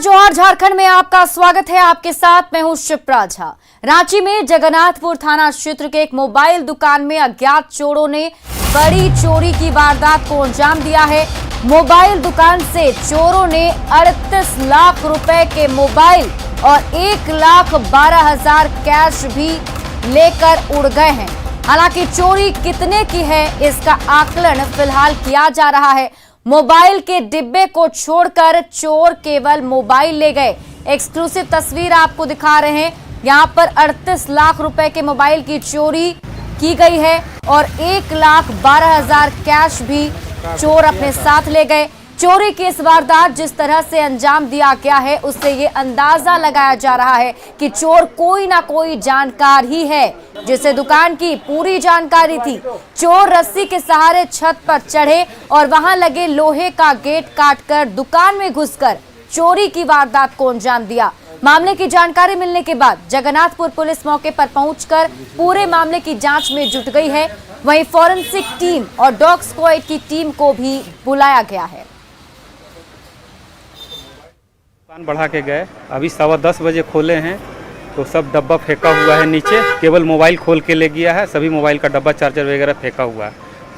जौहर झारखंड में आपका स्वागत है। आपके साथ मैं हूं शिप्रा झा। रांची में जगन्नाथपुर थाना क्षेत्र के एक मोबाइल दुकान में अज्ञात चोरों ने बड़ी चोरी की वारदात को अंजाम दिया है। मोबाइल दुकान से चोरों ने 38 लाख रुपए के मोबाइल और 1,12,000 कैश भी लेकर उड़ गए हैं। हालांकि चोरी कितने की है इसका आकलन फिलहाल किया जा रहा है। मोबाइल के डिब्बे को छोड़कर चोर केवल मोबाइल ले गए। एक्सक्लूसिव तस्वीर आपको दिखा रहे हैं। यहां पर 38 लाख रुपए के मोबाइल की चोरी की गई है और 1,12,000 कैश भी चोर अपने साथ ले गए। चोरी की इस वारदात जिस तरह से अंजाम दिया गया है उससे ये अंदाजा लगाया जा रहा है कि चोर कोई ना कोई जानकार ही है जिसे दुकान की पूरी जानकारी थी। चोर रस्सी के सहारे छत पर चढ़े और वहां लगे लोहे का गेट काटकर दुकान में घुसकर चोरी की वारदात को अंजाम दिया। मामले की जानकारी मिलने के बाद जगन्नाथपुर पुलिस मौके पर पहुंचकर पूरे मामले की जांच में जुट गई है। वहीं फॉरेंसिक टीम और डॉग स्क्वाड की टीम को भी बुलाया गया है। दुकान बढ़ा के गए, अभी 10:15 बजे खोले हैं तो सब डब्बा फेंका हुआ है नीचे। केवल मोबाइल खोल के ले गया है, सभी मोबाइल का डब्बा चार्जर वगैरह फेंका हुआ है।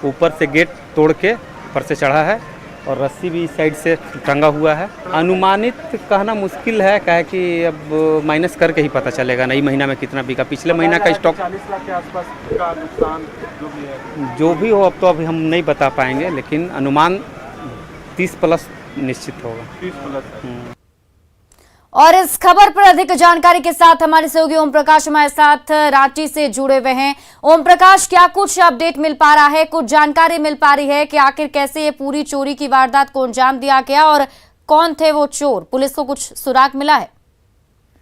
ऊपर से गेट तोड़ के ऊपर से चढ़ा है और रस्सी भी इस साइड से टंगा हुआ है। अनुमानित कहना मुश्किल है, क्या है कि अब माइनस करके ही पता चलेगा नई महीना में कितना बिका। पिछले महीना का स्टॉक 40 लाख के आसपास का नुकसान जो भी हो अब तो अभी हम नहीं बता पाएंगे, लेकिन अनुमान 30 प्लस निश्चित होगा। 30 प्लस। और इस खबर पर अधिक जानकारी के साथ हमारे सहयोगी ओम प्रकाश हमारे साथ रांची से जुड़े हुए हैं। ओम प्रकाश, क्या कुछ अपडेट मिल पा रहा है, कुछ जानकारी मिल पा रही है कि आखिर कैसे ये पूरी चोरी की वारदात को अंजाम दिया गया और कौन थे वो चोर? पुलिस को कुछ सुराग मिला है?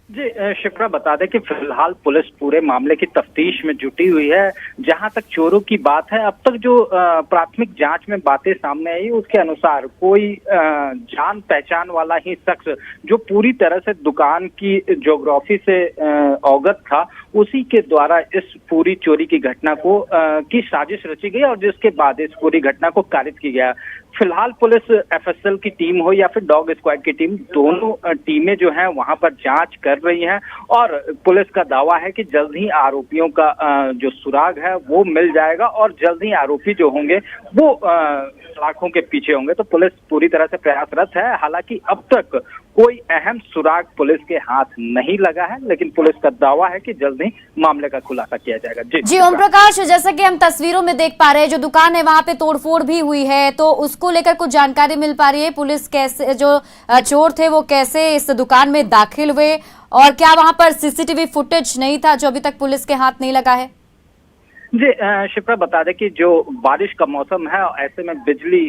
जी शिप्रा, बता दें कि फिलहाल पुलिस पूरे मामले की तफ्तीश में जुटी हुई है। जहां तक चोरों की बात है, अब तक जो प्राथमिक जांच में बातें सामने आई उसके अनुसार कोई जान पहचान वाला ही शख्स जो पूरी तरह से दुकान की ज्योग्राफी से अवगत था, उसी के द्वारा इस पूरी चोरी की घटना को की साजिश रची गई और जिसके बाद इस पूरी घटना को कारित किया गया। फिलहाल पुलिस एफएसएल की टीम हो या फिर डॉग स्क्वाड की टीम, दोनों टीमें जो हैं वहां पर जांच कर रही हैं और पुलिस का दावा है कि जल्द ही आरोपियों का जो सुराग है वो मिल जाएगा और जल्द ही आरोपी जो होंगे वो लाखों के पीछे होंगे। तो पुलिस पूरी तरह से प्रयासरत है। हालांकि अब तक कोई अहम सुराग पुलिस के हाथ नहीं लगा है, लेकिन पुलिस का दावा है कि जल्द ही मामले का खुलासा किया जाएगा। जी ओम प्रकाश, जैसा कि हम तस्वीरों में देख पा रहे हैं, जो दुकान है वहां पे तोड़फोड़ भी हुई है, तो उसको लेकर कुछ जानकारी मिल पा रही है? पुलिस कैसे, जो चोर थे वो कैसे इस दुकान में दाखिल हुए और क्या वहां पर सीसीटीवी फुटेज नहीं था जो अभी तक पुलिस के हाथ नहीं लगा है? जी शिप्रा, बता दें कि जो बारिश का मौसम है, ऐसे में बिजली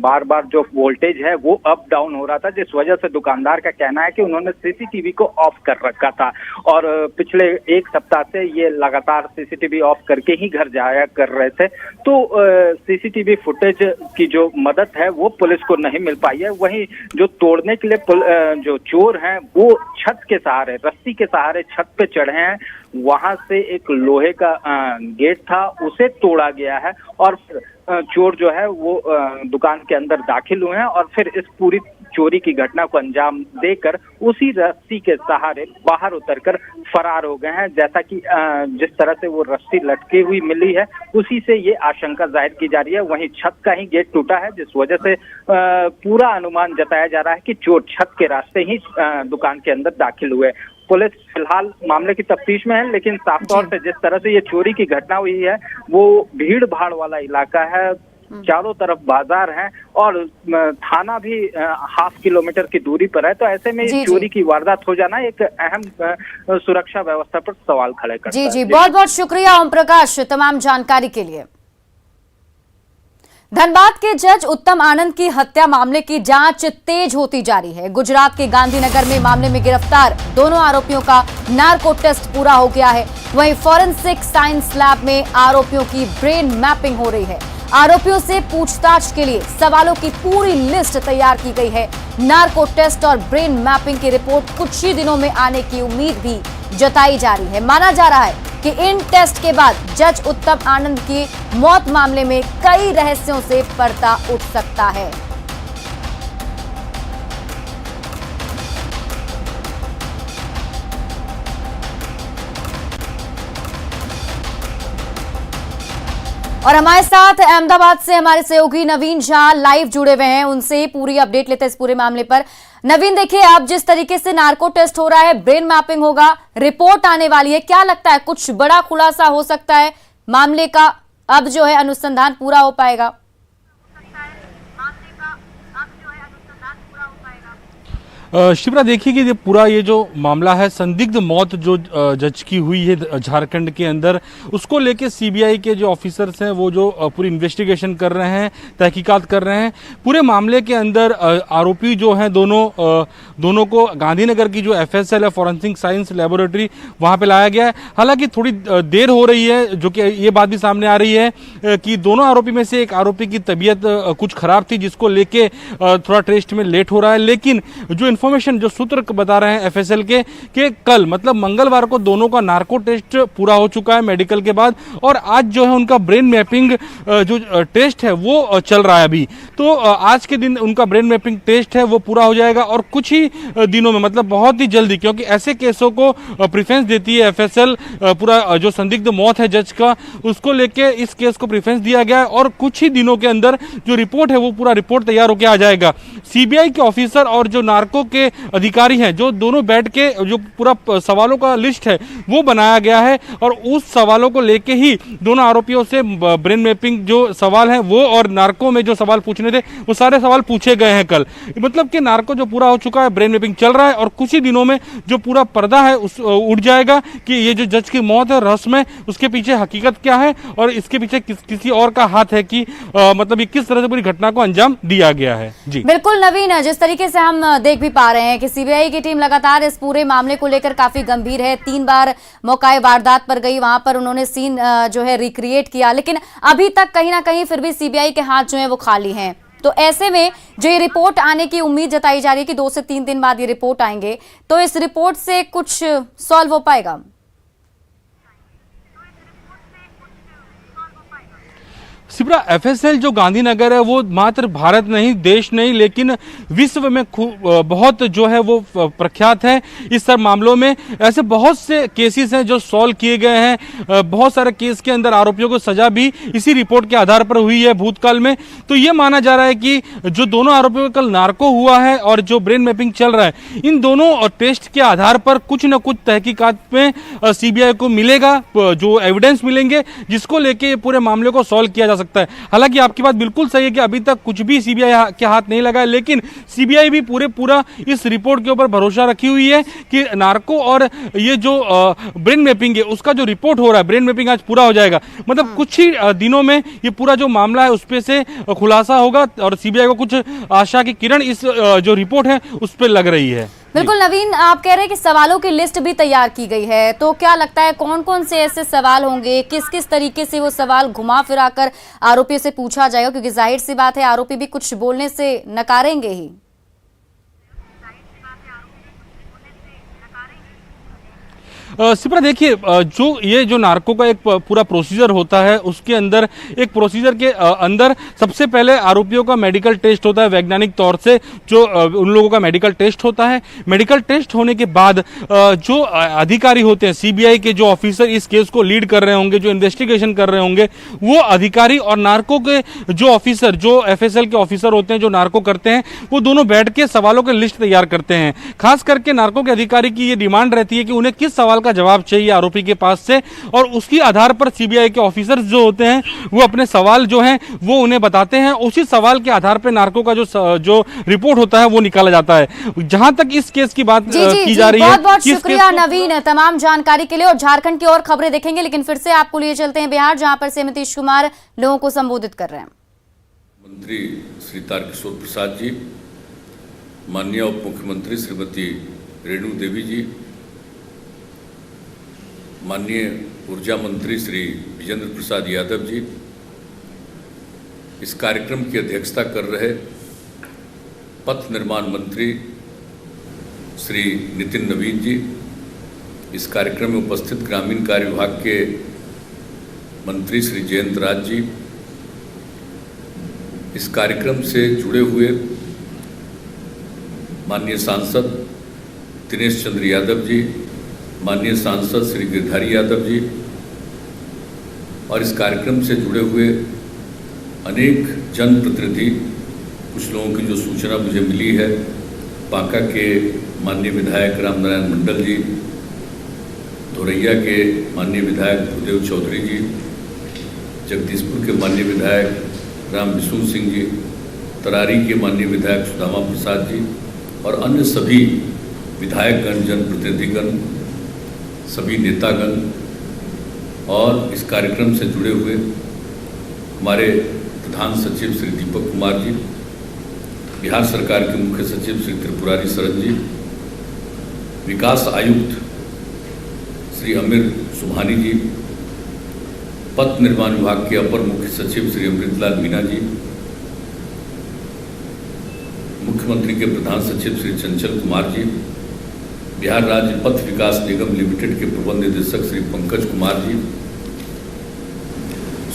बार बार जो वोल्टेज है वो अप डाउन हो रहा था, जिस वजह से दुकानदार का कहना है कि उन्होंने सीसीटीवी को ऑफ कर रखा था और पिछले एक सप्ताह से ये लगातार सीसीटीवी ऑफ करके ही घर जाया कर रहे थे। तो सीसीटीवी फुटेज की जो मदद है वो पुलिस को नहीं मिल पाई है। वहीं जो तोड़ने के लिए जो चोर हैं वो छत के सहारे, रस्सी के सहारे छत पे चढ़े हैं। वहां से एक लोहे का गेट था, उसे तोड़ा गया है और फिर चोर जो है वो दुकान के अंदर दाखिल हुए हैं और फिर इस पूरी चोरी की घटना को अंजाम देकर उसी रस्सी के सहारे बाहर उतरकर फरार हो गए हैं। जैसा कि जिस तरह से वो रस्सी लटकी हुई मिली है, उसी से ये आशंका जाहिर की जा रही है। वहीं छत का ही गेट टूटा है, जिस वजह से पूरा अनुमान जताया जा रहा है कि चोर छत के रास्ते ही दुकान के अंदर दाखिल हुए। पुलिस फिलहाल मामले की तफ्तीश में है, लेकिन साफ तौर से जिस तरह से ये चोरी की घटना हुई है वो भीड़ भाड़ वाला इलाका है, चारों तरफ बाजार हैं और थाना भी 0.5 किलोमीटर की दूरी पर है। तो ऐसे में चोरी की वारदात हो जाना एक अहम सुरक्षा व्यवस्था पर सवाल खड़े करता है। जी, बहुत बहुत शुक्रिया ओम प्रकाश तमाम जानकारी के लिए। धनबाद के जज उत्तम आनंद की हत्या मामले की जांच तेज होती जा रही है। गुजरात के गांधीनगर में मामले में गिरफ्तार दोनों आरोपियों का नार्को टेस्ट पूरा हो गया है। वहीं फॉरेंसिक साइंस लैब में आरोपियों की ब्रेन मैपिंग हो रही है। आरोपियों से पूछताछ के लिए सवालों की पूरी लिस्ट तैयार की गई है। नार्को टेस्ट और ब्रेन मैपिंग की रिपोर्ट कुछ ही दिनों में आने की उम्मीद भी जताई जा रही है। माना जा रहा है कि इन टेस्ट के बाद जज उत्तम आनंद की मौत मामले में कई रहस्यों से पर्दा उठ सकता है। और हमारे साथ अहमदाबाद से हमारे सहयोगी नवीन झा लाइव जुड़े हुए हैं, उनसे पूरी अपडेट लेते हैं इस पूरे मामले पर। नवीन, देखिए अब जिस तरीके से नार्को टेस्ट हो रहा है, ब्रेन मैपिंग होगा, रिपोर्ट आने वाली है, क्या लगता है कुछ बड़ा खुलासा हो सकता है मामले का? अब जो है अनुसंधान पूरा हो पाएगा? शिप्रा, देखिए कि पूरा ये जो मामला है, संदिग्ध मौत जो जज की हुई है झारखंड के अंदर, उसको लेके सीबीआई के जो ऑफिसर्स हैं वो जो पूरी इन्वेस्टिगेशन कर रहे हैं, तहकीकात कर रहे हैं। पूरे मामले के अंदर आरोपी जो हैं दोनों को गांधीनगर की जो एफएसएल है, फॉरेंसिक साइंस लेबोरेटरी, वहाँ पे लाया गया है। हालांकि थोड़ी देर हो रही है, जो कि ये बात भी सामने आ रही है कि दोनों आरोपी में से एक आरोपी की तबीयत कुछ खराब थी, जिसको लेके थोड़ा टेस्ट में लेट हो रहा है। लेकिन जो इन्फॉर्मेशन जो सूत्र बता रहे हैं एफएसएल के कि कल मतलब मंगलवार को दोनों का नार्को टेस्ट पूरा हो चुका है मेडिकल के बाद, और आज जो है उनका ब्रेन मैपिंग जो टेस्ट है वो चल रहा है अभी। तो आज के दिन उनका ब्रेन मैपिंग टेस्ट है वो पूरा हो जाएगा, और कुछ ही दिनों में, मतलब बहुत ही जल्दी, क्योंकि ऐसे केसों को प्रेफरेंस देती है एफएसएल, पूरा जो संदिग्ध मौत है जज का, उसको लेके इस केस को प्रेफरेंस दिया गया है, और कुछ ही दिनों के अंदर जो रिपोर्ट है वो पूरा रिपोर्ट तैयार होकर आ जाएगा। सीबीआई के ऑफिसर और जो नार्को के अधिकारी हैं, जो दोनों बैठ के जो पूरा सवालों का लिस्ट है वो बनाया गया है, और उस सवालों को लेके ही दोनों आरोपियों से ब्रेन मैपिंग जो सवाल हैं वो, और नार्को में जो सवाल पूछने थे वो सारे सवाल पूछे गए हैं कल। मतलब कि नार्को जो पूरा हो चुका है, ब्रेन मैपिंग चल रहा है, और कुछ ही दिनों में जो पूरा पर्दा है उस उठ जाएगा कि ये जो जज की मौत है रहस्य में, उसके पीछे हकीकत क्या है, और इसके पीछे किसी और का हाथ है कि मतलब ये किस तरह से पूरी घटना को अंजाम दिया गया है। जी बिल्कुल नवीन, जिस तरीके से हम देख भी पा रहे हैं कि सीबीआई की टीम लगातार इस पूरे मामले को लेकर काफी गंभीर है। 3 बार मौकाए वारदात पर गई, वहां पर उन्होंने सीन जो है रिक्रिएट किया, लेकिन अभी तक कहीं ना कहीं फिर भी सीबीआई के हाथ जो है वो खाली हैं। तो ऐसे में जो ये रिपोर्ट आने की उम्मीद जताई जा रही है कि 2 से 3 दिन बाद ये रिपोर्ट आएंगे, तो इस रिपोर्ट से कुछ सॉल्व हो पाएगा? शिप्रा, एफएसएल जो गांधीनगर है वो मात्र भारत नहीं, देश नहीं, लेकिन विश्व में बहुत जो है वो प्रख्यात है इस सब मामलों में। ऐसे बहुत से केसेस हैं जो सॉल्व किए गए हैं, बहुत सारे केस के अंदर आरोपियों को सजा भी इसी रिपोर्ट के आधार पर हुई है भूतकाल में। तो ये माना जा रहा है कि जो दोनों आरोपियों का कल नार्को हुआ है और जो ब्रेन मैपिंग चल रहा है, इन दोनों टेस्ट के आधार पर कुछ न कुछ तहकीकात में सीबीआई को मिलेगा, जो एविडेंस मिलेंगे, जिसको लेके पूरे मामले को सॉल्व किया जा सकता है। हालांकि आपकी बात बिल्कुल सही है कि अभी तक कुछ भी सीबीआई के हाथ नहीं लगा है, लेकिन सीबीआई भी पूरा इस रिपोर्ट के ऊपर भरोसा रखी हुई है कि नार्को और ये जो ब्रेन मैपिंग है उसका जो रिपोर्ट हो रहा है, ब्रेन मैपिंग आज पूरा हो जाएगा। मतलब कुछ ही दिनों में ये पूरा जो मामला है उस पे से खुलासा होगा, और सीबीआई को कुछ आशा की किरण इस जो रिपोर्ट है उस पर लग रही है। बिल्कुल नवीन, आप कह रहे हैं कि सवालों की लिस्ट भी तैयार की गई है, तो क्या लगता है कौन कौन से ऐसे सवाल होंगे, किस किस तरीके से वो सवाल घुमा फिरा कर आरोपियों से पूछा जाएगा? क्योंकि जाहिर सी बात है आरोपी भी कुछ बोलने से नकारेंगे ही। शिप्रा, देखिए जो नार्को का एक पूरा प्रोसीजर होता है, उसके अंदर एक प्रोसीजर के अंदर सबसे पहले आरोपियों का मेडिकल टेस्ट होता है, वैज्ञानिक तौर से जो उन लोगों का मेडिकल टेस्ट होता है। मेडिकल टेस्ट होने के बाद जो अधिकारी होते हैं, सीबीआई के जो ऑफिसर इस केस को लीड कर रहे होंगे, जो इन्वेस्टिगेशन कर रहे होंगे, वो अधिकारी और नार्को के जो ऑफिसर, जो एफएसएल के ऑफिसर होते हैं जो नार्को करते हैं, वो दोनों बैठ के सवालों की लिस्ट तैयार करते हैं। खास करके नार्को के अधिकारी की ये डिमांड रहती है कि उन्हें किस सवाल का जवाब चाहिए आरोपी के पास से, और उसकी आधार पर सीबीआई के ऑफिसर्स जो होते हैं वो अपने सवाल जो हैं वो उन्हें बताते हैं। उसी सवाल के आधार पर नार्को का जो रिपोर्ट होता है वो निकाला जाता है। जहां तक इस केस की बात की जा रही है, बहुत बहुत शुक्रिया नवीन तमाम जानकारी के लिए। और झारखंड की और खबरें देखेंगे, लेकिन फिर से आपको लिए चलते हैं बिहार, जहां पर सीएम नीतीश कुमार लोगों को संबोधित कर रहे हैं। मंत्री श्री तारकिशोर प्रसाद जी, माननीय उप मुख्यमंत्री श्रीमती रेणु देवी जी, माननीय ऊर्जा मंत्री श्री विजेंद्र प्रसाद यादव जी, इस कार्यक्रम की अध्यक्षता कर रहे पथ निर्माण मंत्री श्री नितिन नवीन जी, इस कार्यक्रम में उपस्थित ग्रामीण कार्य विभाग के मंत्री श्री जयंत राज जी, इस कार्यक्रम से जुड़े हुए माननीय सांसद दिनेश चंद्र यादव जी, माननीय सांसद श्री गिरधारी यादव जी, और इस कार्यक्रम से जुड़े हुए अनेक जनप्रतिनिधि, कुछ लोगों की जो सूचना मुझे मिली है, बांका के माननीय विधायक रामनारायण मंडल जी, धोरैया के माननीय विधायक भूदेव चौधरी जी, जगदीशपुर के माननीय विधायक राम बिशुन सिंह जी, तरारी के माननीय विधायक सुदामा प्रसाद जी और अन्य सभी विधायकगण, जनप्रतिनिधिगण, सभी नेतागण और इस कार्यक्रम से जुड़े हुए हमारे प्रधान सचिव श्री दीपक कुमार जी, बिहार सरकार के मुख्य सचिव श्री त्रिपुरारी शरण जी, विकास आयुक्त श्री अमीर सुभानी जी, पथ निर्माण विभाग के अपर मुख्य सचिव श्री अमृतलाल मीना जी, मुख्यमंत्री के प्रधान सचिव श्री चंचल कुमार जी, बिहार राज्य पथ विकास निगम लिमिटेड के प्रबंध निदेशक श्री पंकज कुमार जी,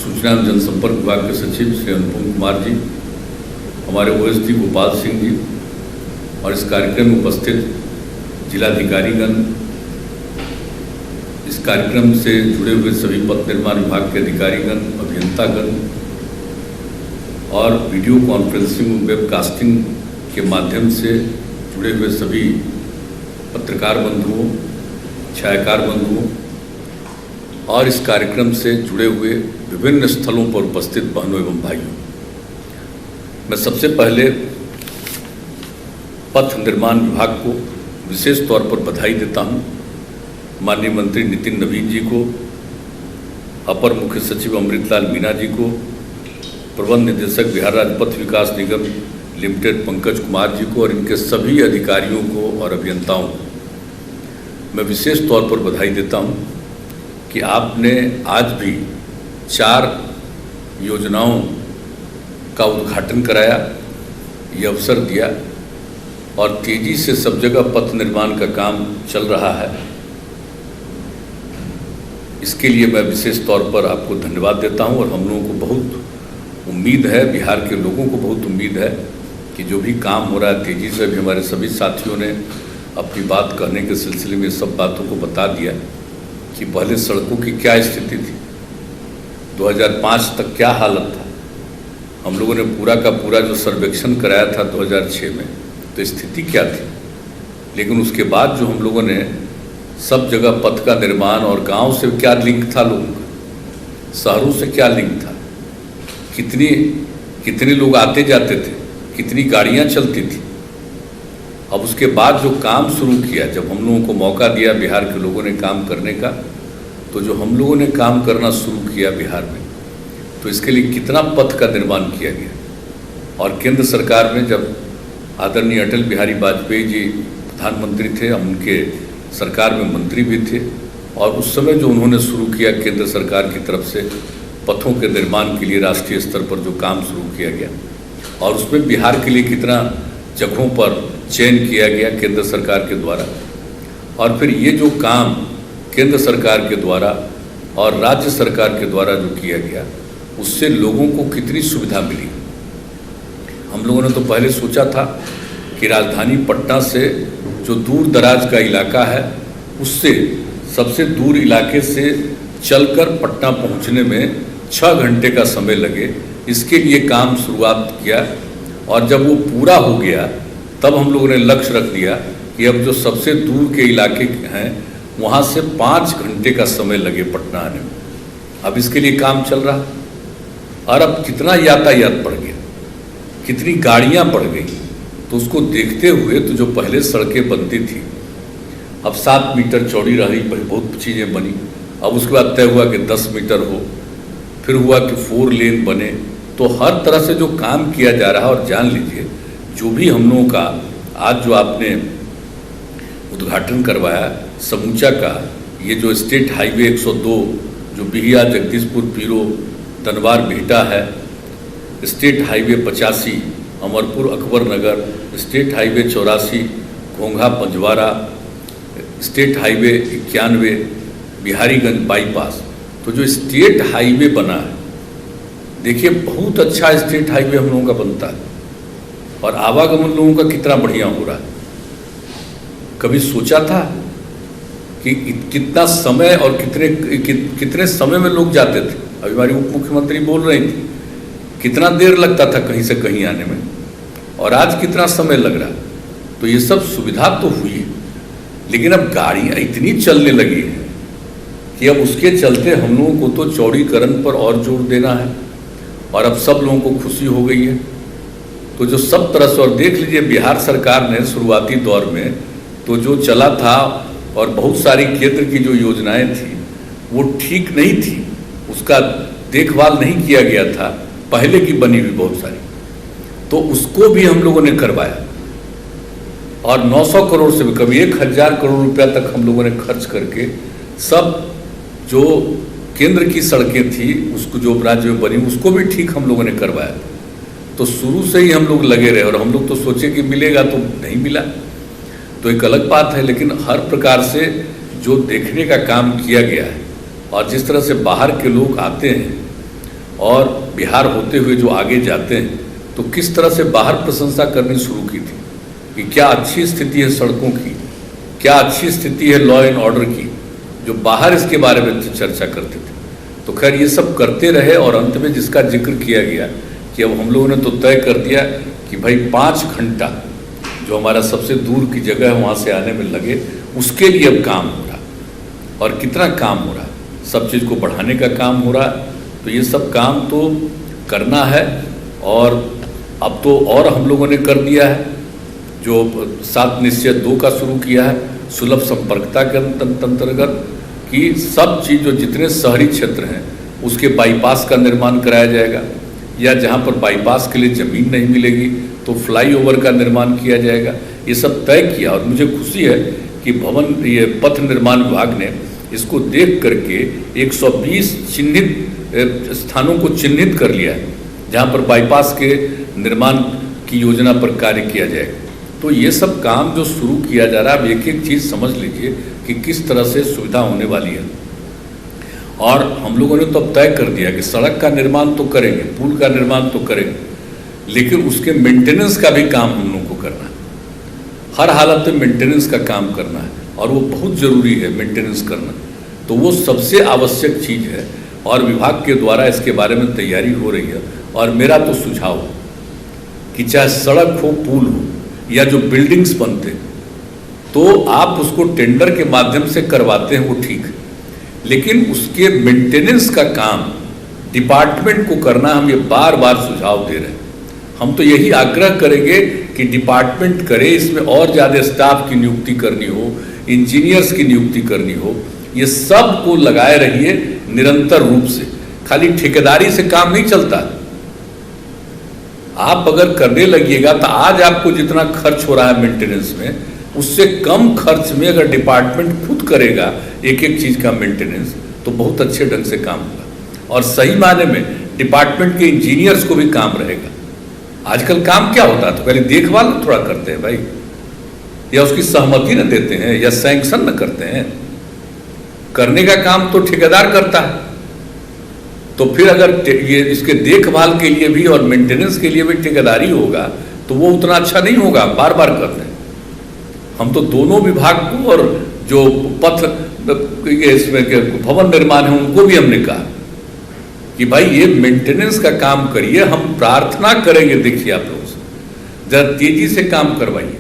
सूचना एवं जनसंपर्क विभाग के सचिव श्री अनुपम कुमार जी, हमारे ओएसडी गोपाल सिंह जी और इस कार्यक्रम में उपस्थित जिलाधिकारीगण, इस कार्यक्रम से जुड़े हुए सभी पथ निर्माण विभाग के अधिकारीगण, अभियंतागण और वीडियो कॉन्फ्रेंसिंग वेबकास्टिंग के माध्यम से जुड़े हुए सभी पत्रकार बंधुओं, छायाकार बंधुओं और इस कार्यक्रम से जुड़े हुए विभिन्न स्थलों पर उपस्थित बहनों एवं भाइयों, मैं सबसे पहले पथ निर्माण विभाग को विशेष तौर पर बधाई देता हूं। माननीय मंत्री नितिन नवीन जी को, अपर मुख्य सचिव अमृतलाल मीना जी को, प्रबंध निदेशक बिहार राज्य पथ विकास निगम लिमिटेड पंकज कुमार जी को और इनके सभी अधिकारियों को और अभियंताओं को मैं विशेष तौर पर बधाई देता हूं कि आपने आज भी 4 योजनाओं का उद्घाटन कराया, ये अवसर दिया और तेजी से सब जगह पथ निर्माण का काम चल रहा है। इसके लिए मैं विशेष तौर पर आपको धन्यवाद देता हूं और हम लोगों को बहुत उम्मीद है, बिहार के लोगों को बहुत उम्मीद है कि जो भी काम हो रहा है तेजी से, भी हमारे सभी साथियों ने अपनी बात कहने के सिलसिले में सब बातों को बता दिया कि पहले सड़कों की क्या स्थिति थी, 2005 तक क्या हालत था। हम लोगों ने पूरा का पूरा जो सर्वेक्षण कराया था 2006 में, तो स्थिति क्या थी, लेकिन उसके बाद जो हम लोगों ने सब जगह पथ का निर्माण और गांव से क्या लिंक था लोगों का, शहरों से क्या लिंक था, कितने लोग आते जाते थे, कितनी गाड़ियां चलती थी। अब उसके बाद जो काम शुरू किया, जब हम लोगों को मौका दिया बिहार के लोगों ने काम करने का, तो जो हम लोगों ने काम करना शुरू किया बिहार में, तो इसके लिए कितना पथ का निर्माण किया गया। और केंद्र सरकार में जब आदरणीय अटल बिहारी वाजपेयी जी प्रधानमंत्री थे, हम उनके सरकार में मंत्री भी थे और उस समय जो उन्होंने शुरू किया केंद्र सरकार की तरफ से पथों के निर्माण के लिए राष्ट्रीय स्तर पर जो काम शुरू किया गया, और उसमें बिहार के लिए कितना जगहों पर चयन किया गया केंद्र सरकार के द्वारा, और फिर ये जो काम केंद्र सरकार के द्वारा और राज्य सरकार के द्वारा जो किया गया, उससे लोगों को कितनी सुविधा मिली। हम लोगों ने तो पहले सोचा था कि राजधानी पटना से जो दूर दराज का इलाका है, उससे सबसे दूर इलाके से चलकर पटना पहुंचने में 6 घंटे का समय लगे, इसके लिए काम शुरुआत किया। और जब वो पूरा हो गया तब हम लोगों ने लक्ष्य रख दिया कि अब जो सबसे दूर के इलाके हैं वहाँ से 5 घंटे का समय लगे पटना आने में। अब इसके लिए काम चल रहा, और अब कितना यातायात बढ़ गया, कितनी गाड़ियाँ बढ़ गई, तो उसको देखते हुए तो जो पहले सड़कें बनती थी, अब 7 मीटर चौड़ी रही, बहुत चीज़ें बनी। अब उसके बाद तय हुआ कि 10 मीटर हो, फिर हुआ कि 4 लेन बने। तो हर तरह से जो काम किया जा रहा है, और जान लीजिए जो भी हम लोगों का आज जो आपने उद्घाटन करवाया समूचा का, ये जो स्टेट हाईवे 102 जो बिहिया जगदीशपुर पीरो तनवार बिहटा है, state highway 85 Amarpur Akbar Nagar, state highway 84 घोंघा Panjwara, state highway 91 Bihariganj bypass. तो जो स्टेट हाईवे बना है, देखिए बहुत अच्छा स्टेट हाईवे हम लोगों का बनता है, और आवागमन लोगों का कितना बढ़िया हो रहा है। कभी सोचा था कि कितना समय और कितने समय में लोग जाते थे? अभी हमारी उप मुख्यमंत्री बोल रही थी कितना देर लगता था कहीं से कहीं आने में, और आज कितना समय लग रहा। तो ये सब सुविधा तो हुई है, लेकिन अब गाड़ियाँ इतनी चलने लगी हैं कि अब उसके चलते हम लोगों को तो चौड़ीकरण पर और जोर देना है, और अब सब लोगों को खुशी हो गई है। तो जो सब तरह से, और देख लीजिए बिहार सरकार ने शुरुआती दौर में तो जो चला था और बहुत सारी केंद्र की जो योजनाएं थी वो ठीक नहीं थी, उसका देखभाल नहीं किया गया था, पहले की बनी हुई बहुत सारी, तो उसको भी हम लोगों ने करवाया, और 900 करोड़ से भी कभी 1000 करोड़ रुपया तक हम लोगों ने खर्च करके सब जो केंद्र की सड़कें थी उसको जो राज्य में बनी उसको भी ठीक हम लोगों ने करवाया। तो शुरू से ही हम लोग लगे रहे, और हम लोग तो सोचे कि मिलेगा, तो नहीं मिला तो एक अलग बात है। लेकिन हर प्रकार से जो देखने का काम किया गया है, और जिस तरह से बाहर के लोग आते हैं और बिहार होते हुए जो आगे जाते हैं, तो किस तरह से बाहर प्रशंसा करनी शुरू की थी कि क्या अच्छी स्थिति है सड़कों की, क्या अच्छी स्थिति है लॉ एंड ऑर्डर की, जो बाहर इसके बारे में चर्चा करते थे। तो खैर ये सब करते रहे, और अंत में जिसका जिक्र किया गया कि अब हम लोगों ने तो तय कर दिया कि भाई 5 घंटा जो हमारा सबसे दूर की जगह है वहाँ से आने में लगे, उसके लिए अब काम हो रहा। और कितना काम हो रहा, सब चीज़ को बढ़ाने का काम हो रहा। तो ये सब काम तो करना है, और अब तो और हम लोगों ने कर दिया है जो 7 निश्चय 2 का शुरू किया है सुलभ संपर्कता के अंतर्गत, कि सब चीज़ जो जितने शहरी क्षेत्र हैं उसके बाईपास का निर्माण कराया जाएगा, या जहाँ पर बाईपास के लिए ज़मीन नहीं मिलेगी तो फ्लाईओवर का निर्माण किया जाएगा। ये सब तय किया, और मुझे खुशी है कि ये पथ निर्माण विभाग ने इसको देख करके 120 चिन्हित स्थानों को चिन्हित कर लिया है जहाँ पर बाईपास के निर्माण की योजना पर कार्य किया जाएगा। तो ये सब काम जो शुरू किया जा रहा है, अब एक एक चीज़ समझ लीजिए कि किस तरह से सुविधा होने वाली है। और हम लोगों ने तो अब तय कर दिया कि सड़क का निर्माण तो करेंगे, पुल का निर्माण तो करेंगे, लेकिन उसके मेंटेनेंस का भी काम हम लोगों को करना है। हर हालत में मेंटेनेंस का काम करना है, और वो बहुत ज़रूरी है मेंटेनेंस करना। तो वो सबसे आवश्यक चीज़ है, और विभाग के द्वारा इसके बारे में तैयारी हो रही है। और मेरा तो सुझाव है कि चाहे सड़क हो, पुल हो, या जो बिल्डिंग्स बनते हैं, तो आप उसको टेंडर के माध्यम से करवाते हैं, वो ठीक है, लेकिन उसके मेंटेनेंस का काम डिपार्टमेंट को करना, हम ये बार बार सुझाव दे रहे हैं। हम तो यही आग्रह करेंगे कि डिपार्टमेंट करे, इसमें और ज़्यादा स्टाफ की नियुक्ति करनी हो, इंजीनियर्स की नियुक्ति करनी हो, ये सब को लगाए रहिए निरंतर रूप से। खाली ठेकेदारी से काम नहीं चलता। आप अगर करने लगिएगा तो आज आपको जितना खर्च हो रहा है मेंटेनेंस में, उससे कम खर्च में अगर डिपार्टमेंट खुद करेगा एक एक चीज़ का मेंटेनेंस, तो बहुत अच्छे ढंग से काम होगा, और सही मायने में डिपार्टमेंट के इंजीनियर्स को भी काम रहेगा। आजकल काम क्या होता है, तो पहले देखभाल थोड़ा करते हैं भाई, या उसकी सहमति न देते हैं, या सैंक्शन न करते हैं। करने का काम तो ठेकेदार करता है, तो फिर अगर ये इसके देखभाल के लिए भी और मेंटेनेंस के लिए भी ठेकेदारी होगा तो वो उतना अच्छा नहीं होगा। बार बार करते हैं हम तो दोनों विभाग को, और जो पथ इसमें भवन निर्माण है उनको भी हमने कहा कि भाई ये मेंटेनेंस का काम करिए। हम प्रार्थना करेंगे, देखिए आप लोगों से जरा तेजी से काम करवाइए,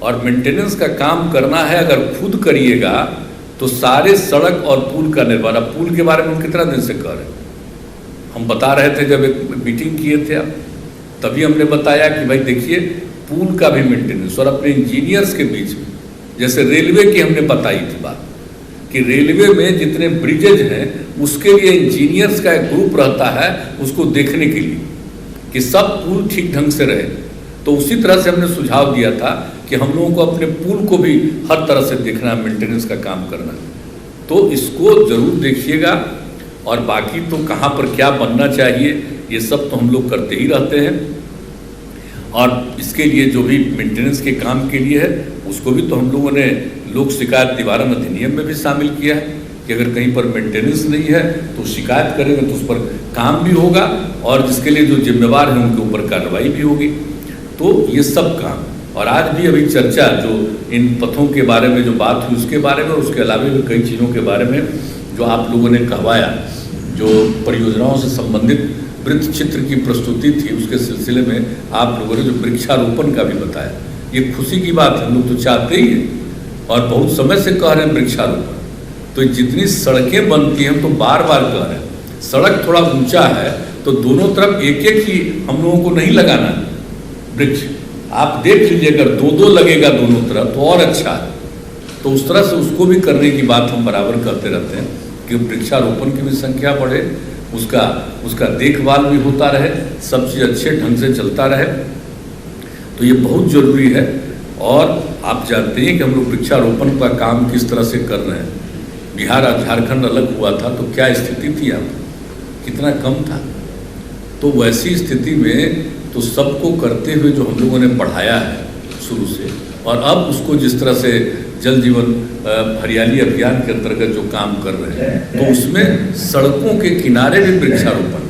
और मेंटेनेंस का काम करना है अगर खुद करिएगा तो सारे सड़क और पुल का निर्माण। पुल के बारे में हम कितना दिन से कह रहे हैं, हम बता रहे थे जब एक मीटिंग किए थे आप, तभी हमने बताया कि भाई देखिए पुल का भी मेंटेनेंस, और अपने इंजीनियर्स के बीच में, जैसे रेलवे की हमने बताई थी बात कि रेलवे में जितने ब्रिजेज हैं उसके लिए इंजीनियर्स का एक ग्रुप रहता है उसको देखने के लिए कि सब पुल ठीक ढंग से रहे। तो उसी तरह से हमने सुझाव दिया था कि हम लोगों को अपने पुल को भी हर तरह से देखना, मेंटेनेंस का काम करना। तो इसको जरूर देखिएगा, और बाकी तो कहाँ पर क्या बनना चाहिए ये सब तो हम लोग करते ही रहते हैं, और इसके लिए जो भी मेंटेनेंस के काम के लिए है उसको भी तो हम लोगों ने लोक शिकायत निवारण अधिनियम में भी शामिल किया है कि अगर कहीं पर मेंटेनेंस नहीं है तो शिकायत करेंगे तो उस पर काम भी होगा, और जिसके लिए जो जिम्मेवार हैं उनके ऊपर कार्रवाई भी होगी। तो ये सब काम, और आज भी अभी चर्चा जो इन पथों के बारे में जो बात हुई उसके बारे में, और उसके अलावा भी कई चीज़ों के बारे में जो आप लोगों ने कहवाया, जो परियोजनाओं से संबंधित वृत्त चित्र की प्रस्तुति थी, उसके सिलसिले में आप लोगों ने जो वृक्षारोपण का भी बताया, ये खुशी की बात है। हम लोग तो चाहते ही हैं और बहुत समय से कह रहे हैं वृक्षारोपण। तो जितनी सड़कें बनती हैं, हम तो बार बार कह रहे हैं, सड़क थोड़ा ऊंचा है तो दोनों तरफ एक एक ही हम लोगों को नहीं लगाना वृक्ष। आप देख लीजिए, अगर दो दो लगेगा दोनों तरफ तो और अच्छा है। तो उस तरह से उसको भी करने की बात हम बराबर करते रहते हैं कि वृक्षारोपण की भी संख्या बढ़े, उसका देखभाल भी होता रहे, सब चीज़ अच्छे ढंग से चलता रहे। तो ये बहुत ज़रूरी है। और आप जानते हैं कि हम लोग वृक्षारोपण का काम किस तरह से कर रहे हैं। बिहार और झारखंड अलग हुआ था तो क्या स्थिति थी, यहाँ कितना कम था। तो वैसी स्थिति में तो सबको करते हुए जो हम लोगों ने बढ़ाया है शुरू से, और अब उसको जिस तरह से जल जीवन हरियाली अभियान के अंतर्गत जो काम कर रहे हैं, तो उसमें सड़कों के किनारे भी वृक्षारोपण।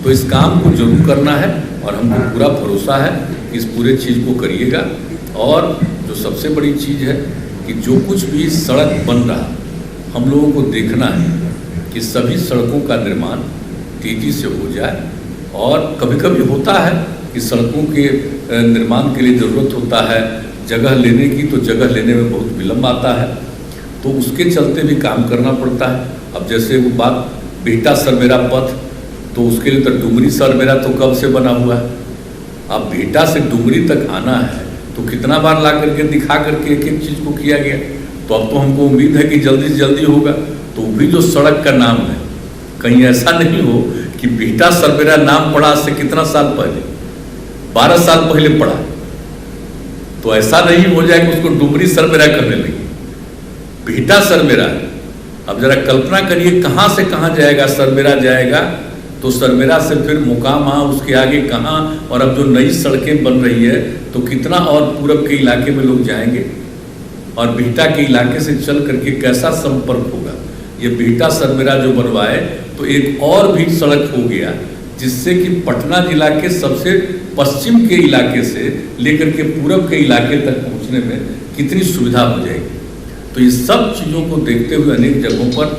तो इस काम को जरूर करना है और हमको पूरा भरोसा है कि इस पूरे चीज़ को करिएगा। और जो सबसे बड़ी चीज़ है कि जो कुछ भी सड़क बन रहा, हम लोगों को देखना है कि सभी सड़कों का निर्माण तेजी से हो जाए। और कभी कभी होता है कि सड़कों के निर्माण के लिए ज़रूरत होता है जगह लेने की, तो जगह लेने में बहुत विलम्ब आता है, तो उसके चलते भी काम करना पड़ता है। अब जैसे वो बात बिहटा सरमेरा पथ, तो उसके लिए तो डुमरी सरमेरा तो कब से बना हुआ है। अब बिहटा से डुमरी तक आना है तो कितना बार ला करके दिखा करके एक एक चीज़ को किया गया। तो अब तो हमको उम्मीद है कि जल्दी से जल्दी होगा। तो भी जो सड़क का नाम है, कहीं ऐसा नहीं हो कि बिहटा सरमेरा नाम पड़ा से कितना साल पहले, 12 साल पहले पड़ा, तो ऐसा नहीं हो जाए कि उसको डुमरी सरमेरा करने लगे। बिहटा सरमेरा, अब जरा कल्पना करिए कहाँ से कहाँ जाएगा, सरमेरा जाएगा तो सरमेरा से फिर मुकामा, उसके आगे कहाँ, और अब जो नई सड़कें बन रही है तो कितना और पूरब के इलाके में लोग जाएंगे, और बिहटा के इलाके से चल करके कैसा संपर्क होगा। ये बिहटा सरमेरा जो बनवाए तो एक और भी सड़क हो गया, जिससे कि पटना जिला के सबसे पश्चिम के इलाके से लेकर के पूरब के इलाके तक पहुंचने में कितनी सुविधा हो जाएगी। तो ये सब चीज़ों को देखते हुए अनेक जगहों पर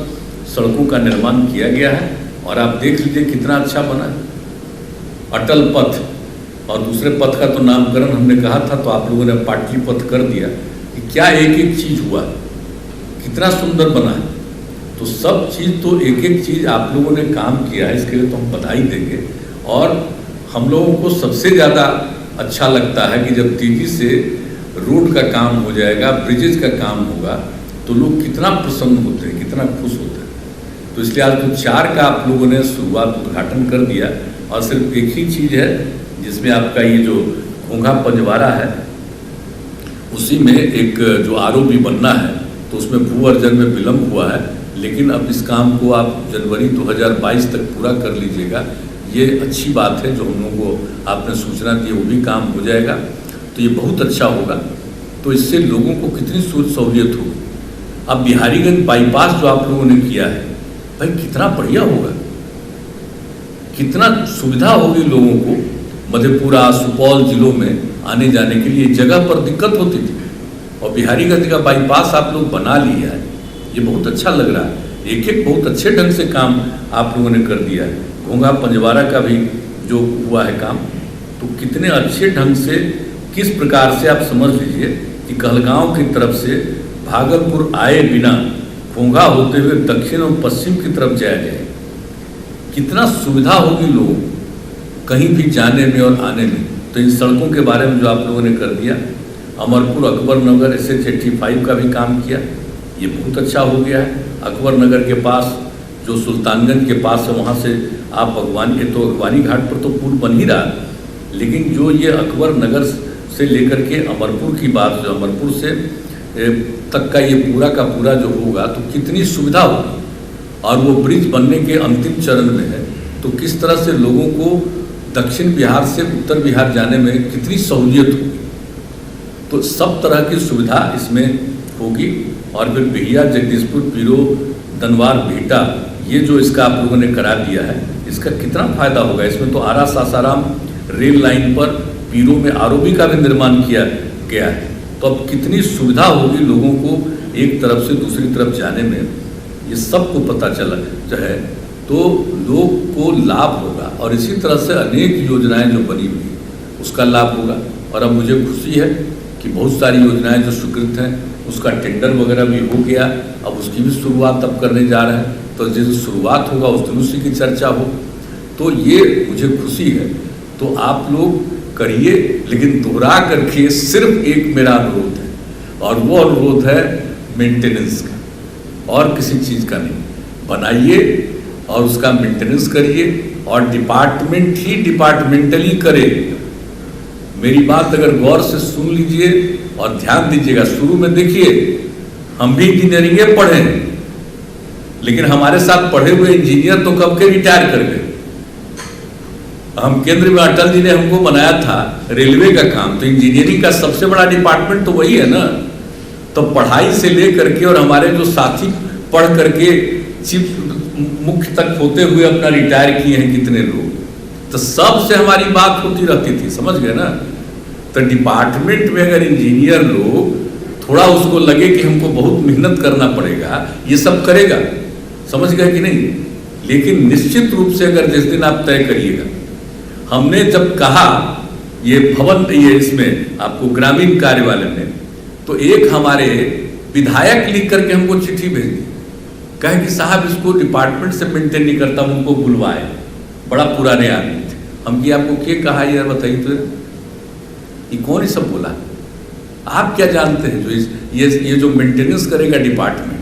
सड़कों का निर्माण किया गया है, और आप देख लीजिए कितना अच्छा बना है। अटल पथ और दूसरे पथ का तो नामकरण हमने कहा था, तो आप लोगों ने पाटली पथ कर दिया कि क्या एक एक चीज़ हुआ, कितना सुंदर बना है। तो सब चीज़ तो एक एक चीज़ आप लोगों ने काम किया है, इसके लिए तो हम बधाई देंगे। और हम लोगों को सबसे ज़्यादा अच्छा लगता है कि जब तेजी से रोड का काम हो जाएगा, ब्रिजेज का काम होगा, तो लोग कितना प्रसन्न होते हैं, कितना खुश होते हैं। तो इसलिए आज तो 4 का आप लोगों ने शुरुआत उद्घाटन कर दिया, और सिर्फ एक ही चीज़ है जिसमें आपका ये जो घोंघा पंजवारा है, उसी में एक जो आरओबी बनना है, तो उसमें भू अर्जन में विलम्ब हुआ है। लेकिन अब इस काम को आप जनवरी 2022 तक पूरा कर लीजिएगा, ये अच्छी बात है। जो हम लोगों को आपने सूचना दी वो भी काम हो जाएगा, तो ये बहुत अच्छा होगा। तो इससे लोगों को कितनी सहूलियत होगी। अब बिहारीगंज बाईपास जो आप लोगों ने किया है, भाई कितना बढ़िया होगा, कितना सुविधा होगी लोगों को। मधेपुरा, सुपौल जिलों में आने जाने के लिए जगह पर दिक्कत होती थी, और बिहारीगंज का बाईपास आप लोग बना लिया है, ये बहुत अच्छा लग रहा है। एक एक बहुत अच्छे ढंग से काम आप लोगों ने कर दिया है। घोंघा पंजवारा का भी जो हुआ है काम, तो कितने अच्छे ढंग से, किस प्रकार से आप समझ लीजिए कि कहलगांव की तरफ से भागलपुर आए बिना घोंघा होते हुए दक्षिण और पश्चिम की तरफ जाया जाए, कितना सुविधा होगी लोगों को कहीं भी जाने में और आने में। तो इन सड़कों के बारे में जो आप लोगों ने कर दिया, अमरपुर अकबर नगर SH 85 का भी काम किया, ये बहुत अच्छा हो गया है। अकबर नगर के पास जो सुल्तानगंज के पास है, वहाँ से आप अगवानी घाट पर तो पुल बन ही रहा, लेकिन जो ये अकबर नगर से लेकर के अमरपुर की बात, जो अमरपुर से तक का ये पूरा का पूरा जो होगा, तो कितनी सुविधा होगी। और वो ब्रिज बनने के अंतिम चरण में है, तो किस तरह से लोगों को दक्षिण बिहार से उत्तर बिहार जाने में कितनी सहूलियत होगी। तो सब तरह की सुविधा इसमें होगी। और फिर बिहिया, जगदीशपुर, पीरो, दनवार, बिहटा, ये जो इसका आप लोगों ने करा दिया है, इसका कितना फायदा होगा। इसमें तो आरा सासाराम रेल लाइन पर पीरो में आरओबी का भी निर्माण किया गया है, तो अब कितनी सुविधा होगी लोगों को एक तरफ से दूसरी तरफ जाने में। ये सबको पता चला जो है तो लोग को लाभ होगा। और इसी तरह से अनेक योजनाएं जो बनी हुई है उसका लाभ होगा। और अब मुझे खुशी है कि बहुत सारी योजनाएं जो स्वीकृत हैं उसका टेंडर वगैरह भी हो गया, अब उसकी भी शुरुआत अब करने जा रहे हैं। तो जिस शुरुआत होगा उस दिन उसी की चर्चा हो, तो ये मुझे खुशी है। तो आप लोग करिए, लेकिन दोहरा करके सिर्फ एक मेरा अनुरोध है, और वो अनुरोध है मेंटेनेंस का, और किसी चीज़ का नहीं। बनाइए और उसका मेंटेनेंस करिए, और डिपार्टमेंट ही डिपार्टमेंटली करे। मेरी बात अगर गौर से सुन लीजिए और ध्यान दीजिएगा। शुरू में देखिए, हम भी इंजीनियरिंग पढ़े, लेकिन हमारे साथ पढ़े हुए इंजीनियर तो कब के रिटायर कर गए। हम केंद्र में अटल जी ने हमको बनाया था रेलवे का काम, तो इंजीनियरिंग का सबसे बड़ा डिपार्टमेंट तो वही है ना। तो पढ़ाई से लेकर के, और हमारे जो साथी पढ़ करके चीफ मुख्य तक होते हुए अपना रिटायर किए हैं कितने लोग, तो सबसे हमारी बात होती रहती थी, समझ गए ना। तो डिपार्टमेंट में अगर इंजीनियर लोग थोड़ा उसको लगे कि हमको बहुत मेहनत करना पड़ेगा, ये सब करेगा, समझ गए कि नहीं। लेकिन निश्चित रूप से अगर जिस दिन आप तय करिएगा, हमने जब कहा ये भवन, ये इसमें आपको ग्रामीण कार्य वाले में, तो एक हमारे विधायक लिख करके हमको चिट्ठी भेजी, कहे कि साहब इसको डिपार्टमेंट से मेंटेन नहीं करता, उनको बुलवाए, बड़ा पुराने आदमी थे। हम कि आपको क्या कहा यार, बताइए तो, ये कौन ही सब बोला। आप क्या जानते हैं जो ये जो मेंटेनेंस करेगा डिपार्टमेंट,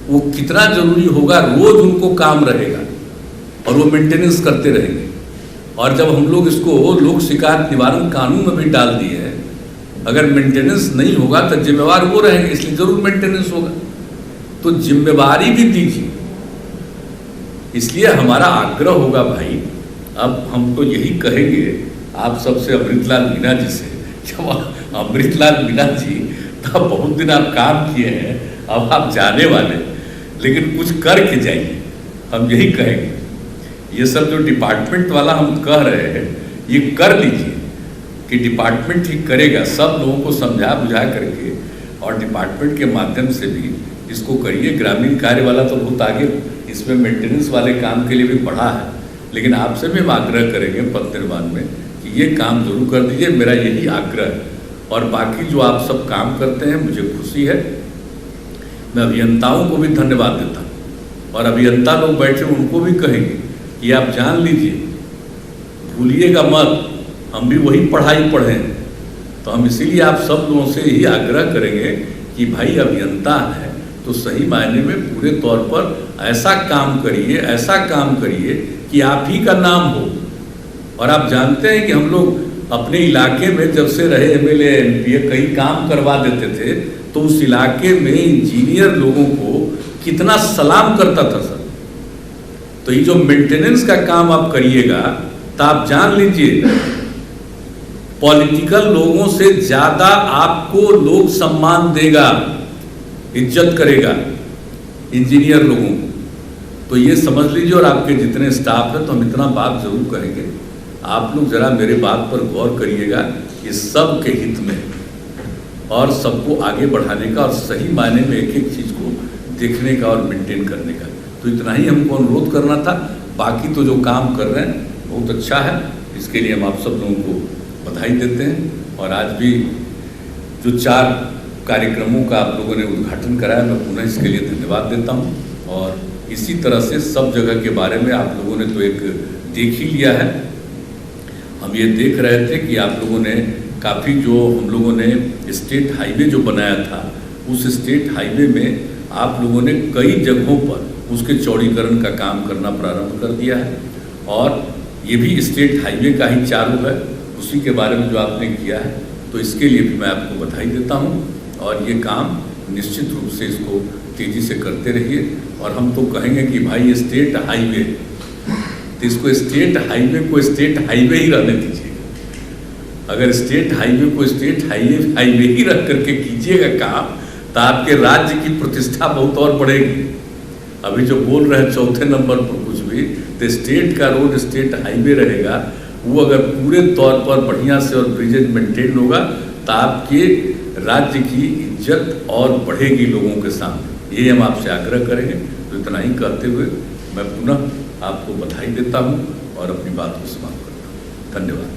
वो कितना जरूरी होगा। रोज उनको काम रहेगा और वो मेंटेनेंस करते रहेंगे। और जब हम लोग इसको लोक शिकायत निवारण कानून में भी डाल दिए हैं, अगर मेंटेनेंस नहीं होगा तो जिम्मेवार वो रहेंगे, इसलिए जरूर मेंटेनेंस होगा। तो जिम्मेवारी भी दीजिए। इसलिए हमारा आग्रह होगा भाई, अब हम तो यही कहेंगे आप सबसे, अमृतलाल मीणा जी से, जब अमृतलाल मीणा जी तब बहुत दिन आप काम किए हैं, अब आप जाने वाले, लेकिन कुछ करके जाइए, हम यही कहेंगे। ये सब जो डिपार्टमेंट वाला हम कह रहे हैं, ये कर लीजिए कि डिपार्टमेंट ही करेगा, सब लोगों को समझा बुझा करके, और डिपार्टमेंट के माध्यम से भी इसको करिए। ग्रामीण कार्य वाला तो बहुत आगे, इसमें मेंटेनेंस वाले काम के लिए भी बढ़ा है, लेकिन आपसे भी हम आग्रह करेंगे पथ निर्माण में कि ये काम जरूर कर दीजिए, मेरा यही आग्रह है। और बाकी जो आप सब काम करते हैं, मुझे खुशी है। मैं अभियंताओं को भी धन्यवाद देता हूँ, और अभियंता लोग बैठे उनको भी कहेंगे कि आप जान लीजिए, भूलिएगा मत, हम भी वही पढ़ाई पढ़े हैं। तो हम इसीलिए आप सब लोगों से यही आग्रह करेंगे कि भाई अभियंता है तो सही मायने में पूरे तौर पर ऐसा काम करिए, ऐसा काम करिए कि आप ही का नाम हो। और आप जानते हैं कि हम लोग अपने इलाके में जब से रहे, एमएलए एमपी कहीं काम करवा देते थे, तो उस इलाके में इंजीनियर लोगों को कितना सलाम करता था सर। तो ये जो मेंटेनेंस का काम आप करिएगा, तो आप जान लीजिए पॉलिटिकल लोगों से ज्यादा आपको लोग सम्मान देगा, इज्जत करेगा इंजीनियर लोगों को। तो ये समझ लीजिए। और आपके जितने स्टाफ है, तो हम इतना बात जरूर करेंगे, आप लोग जरा मेरे बात पर गौर करिएगा, ये सब के हित में और सबको आगे बढ़ाने का, और सही मायने में एक एक चीज को देखने का और मेंटेन करने का। तो इतना ही हमको अनुरोध करना था। बाकी तो जो काम कर रहे हैं बहुत अच्छा है, इसके लिए हम आप सब लोगों को बधाई देते हैं। और आज भी जो 4 कार्यक्रमों का आप लोगों ने उद्घाटन कराया, मैं पुनः इसके लिए धन्यवाद देता हूँ। और इसी तरह से सब जगह के बारे में आप लोगों ने तो एक देख ही लिया है। हम ये देख रहे थे कि आप लोगों ने काफ़ी, जो हम लोगों ने स्टेट हाईवे जो बनाया था, उस स्टेट हाईवे में आप लोगों ने कई जगहों पर उसके चौड़ीकरण का काम करना प्रारंभ कर दिया है। और ये भी स्टेट हाईवे का ही चालू है, उसी के बारे में जो आपने किया है, तो इसके लिए भी मैं आपको बधाई देता हूँ। और ये काम निश्चित रूप से इसको तेज़ी से करते रहिए। और हम तो कहेंगे कि भाई स्टेट हाईवे, तो इसको स्टेट हाईवे को स्टेट हाईवे ही रहने दीजिएगा। अगर स्टेट हाईवे को स्टेट हाईवे ही रख करके कीजिएगा काम, तो आपके राज्य की प्रतिष्ठा बहुत और बढ़ेगी। अभी जो बोल रहे हैं 4थे नंबर पर कुछ भी, तो स्टेट का रोड स्टेट हाईवे रहेगा, वो अगर पूरे तौर पर बढ़िया से और ब्रिजेज मेंटेन होगा, तो आपके राज्य की इज्जत और बढ़ेगी लोगों के सामने। ये हम आपसे आग्रह करेंगे। तो इतना ही कहते हुए मैं पुनः आपको बधाई देता हूं और अपनी बात को समाप्त करता हूं। धन्यवाद।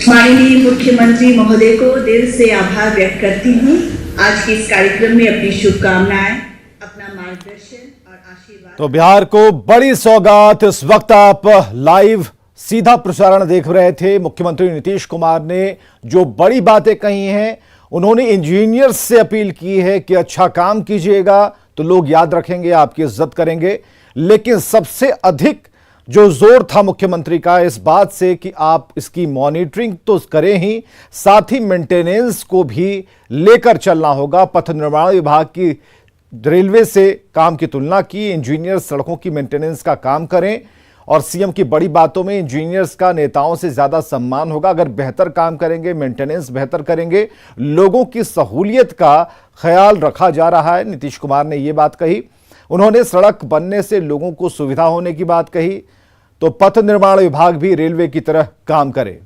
माननीय मुख्यमंत्री महोदय को दिल से आभार व्यक्त करती हूँ। आज के इस कार्यक्रम में अपनी शुभकामनाएं, अपना मार्गदर्शन और आशीर्वाद। तो बिहार को बड़ी सौगात। इस वक्त आप लाइव सीधा प्रसारण देख रहे थे। मुख्यमंत्री नीतीश कुमार ने जो बड़ी बातें कही हैं, उन्होंने इंजीनियर्स से अपील की है कि अच्छा काम कीजिएगा तो लोग याद रखेंगे, आपकी इज्जत करेंगे। लेकिन सबसे अधिक जो जोर था मुख्यमंत्री का इस बात से कि आप इसकी मॉनिटरिंग तो करें ही, साथ ही मेंटेनेंस को भी लेकर चलना होगा। पथ निर्माण विभाग की रेलवे से काम की तुलना की, इंजीनियर सड़कों की मेंटेनेंस का काम करें और सीएम की बड़ी बातों में इंजीनियर्स का नेताओं से ज्यादा सम्मान होगा। अगर बेहतर काम करेंगे, मेंटेनेंस बेहतर करेंगे, लोगों की सहूलियत का ख्याल रखा जा रहा है। नीतीश कुमार ने यह बात कही। उन्होंने सड़क बनने से लोगों को सुविधा होने की बात कही। तो पथ निर्माण विभाग भी रेलवे की तरह काम करे।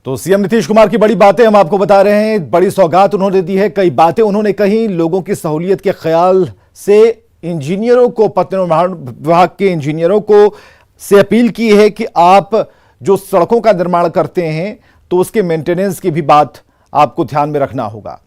तो सीएम नीतीश कुमार की बड़ी बातें हम आपको बता रहे हैं। बड़ी सौगात उन्होंने दी है, कई बातें उन्होंने कही। लोगों की सहूलियत के ख्याल से इंजीनियरों को, पथ निर्माण विभाग के इंजीनियरों को से अपील की है कि आप जो सड़कों का निर्माण करते हैं तो उसके मेंटेनेंस की भी बात आपको ध्यान में रखना होगा।